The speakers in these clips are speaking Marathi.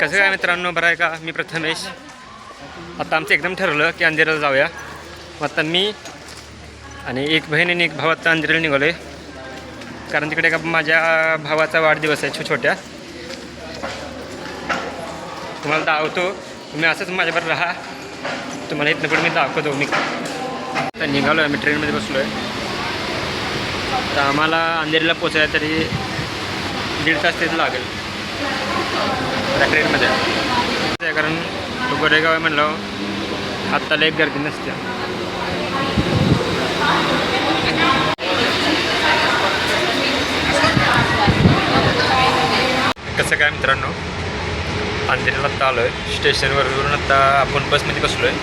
कसं काय मित्रांनो, बरं आहे का? मी प्रथमेश. आता आमचं एकदम ठरवलं की अंधेरीला जाऊया. मग आता मी आणि एक बहीण आणि एक भाऊ आता अंधेरीला निघालो आहे, कारण तिकडे का माझ्या भावाचा वाढदिवस आहे छोट्या. तुम्हाला दाखवतो, तुम्ही असंच माझ्याबरोबर राहा. तुम्हाला इथनं पण मी दाखवतो. मी आता निघालो आहे, मी ट्रेनमध्ये बसलो आहे. तर आम्हाला अंधेरीला पोचायला तरी 1.5 तास तरी लागेल त्या ट्रेनमध्ये. कारण गोरेगाव आहे म्हणलं, आत्ताला एक गर्दी नसते. कसं काय मित्रांनो, अंधेरीला आत्ता आलो आहे स्टेशनवरून. आत्ता आपण बसमध्ये बसलो आहे.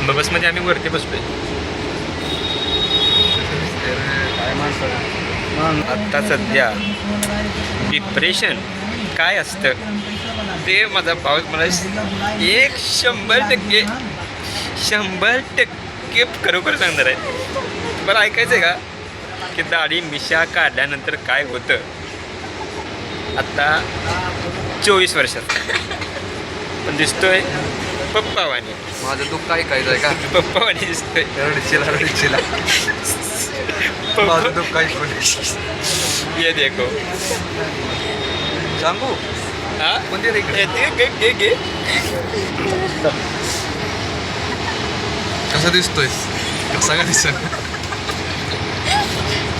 मग बसमध्ये आम्ही वरती बसलो आहे. काय माणसं आत्ता सध्या डिप्रेशन काय असतं ते माझा पाऊस मला 100% खरोखर सांगणार आहे. मला ऐकायचं आहे का की दाढी मिशा काढल्यानंतर काय होतं. आत्ता 24 वर्षात पण दिसतोय पप्पावानी. माझं दुःख ऐकायचं आहे का? पप्पावानी दिसतोय. रडचिला माझं दुःख ऐकून ये देखो सांगू हाँ कोणते रे? गे कसा दिसतोय? कसा का दिसत?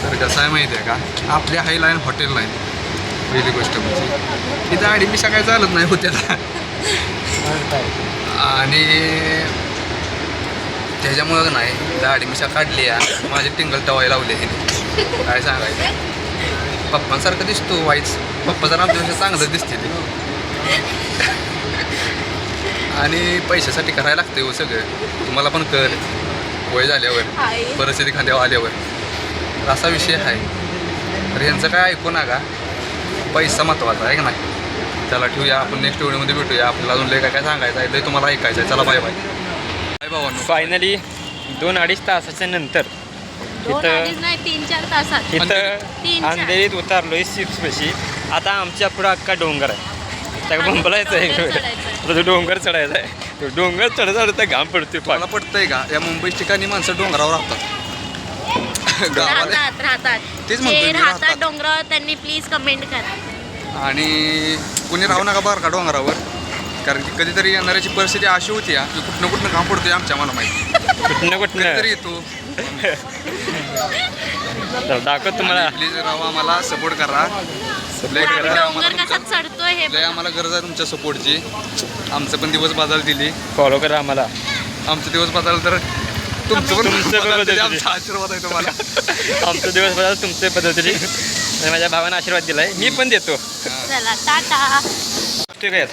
तर कसं आहे माहिती आहे का, आपल्या हाय लाईन हॉटेल लाईन पहिली गोष्ट म्हणजे तिथं गाडी मिशा काय चालत नाही होत्याला. आणि त्याच्यामुळं नाही दाढी मिशा काढली आहे, माझी टिंगल टवाई लावली आहे. काय सांगायचं, पप्पांसारखं दिसतो वाईच. पप्पा जर आमच्यापेक्षा चांगलं दिसते ते. आणि पैशासाठी करायला लागते हो सगळं. तुम्हाला पण कर वय झाल्यावर, परिस्थिती खांद्यावर आल्यावर. तर असा विषय आहे. तर यांचं काय ऐकू नका, पैसा महत्त्वाचा आहे का नाही. चला ठेवूया, आपण नेक्स्ट व्हिडिओमध्ये भेटूया. आपल्याला अजून लय काय सांगायचं आहे, लय तुम्हाला ऐकायचं आहे. चला बाय बाय बाय भावांनो. फायनली 2-2.5 तासाच्या नंतर 3-4 तासात इथं अंधेरीत उतारलोय 6 पाशी. आता आमच्या पुढं अख्खा डोंगर आहे. त्या बोंबलायचं आहे, तो डोंगर चढायचा आहे. तो डोंगर चढता घाम पडतोय. मला पडतंय का, या मुंबई ठिकाणी माणसं डोंगरावर राहतात. गावाला राहतात तेच म्हणतो मी, राहतात राहतात. डोंगरावर. त्यांनी प्लीज कमेंट करा. आणि कुणी राहू नका बरं का डोंगरावर, कारण की कधीतरी येणाऱ्याची परिस्थिती अशी होती की कुठनं घाम पडतोय आमच्या मला माहिती. कुठनं तरी येतो. दाखवत तुम्हाला. प्लीज राहू, आम्हाला सपोर्ट करा. लय डोंगर कसा चढतोय हे लय आम्हाला गरज आहे तुमच्या सपोर्टची. आमचं पण दिवस बाजाल दिली. फॉलो करा आम्हाला. आमचे दिवस बाजाल तर तुमचं पण तुमचं पण बदल. आमचा आशीर्वाद आहे तुम्हाला. आमचं दिवस बघा तुमच्या पद्धतीने. आणि माझ्या भावानं आशीर्वाद दिलाय, मी पण देतो. चला टाटा. ते काय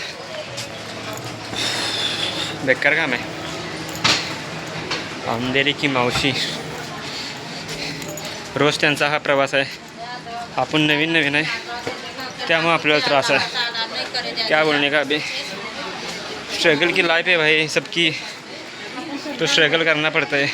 बेकार काम आहे. अंधेरी की मावशी, रोज त्यांचा हा प्रवास आहे. आपण नवीन आहे, त्यामुळे आपल्याला त्रास है. क्या बोलने का अभी, स्ट्रगल की लाइफ है भाई सबकी, तो स्ट्रगल करना पड़ता है.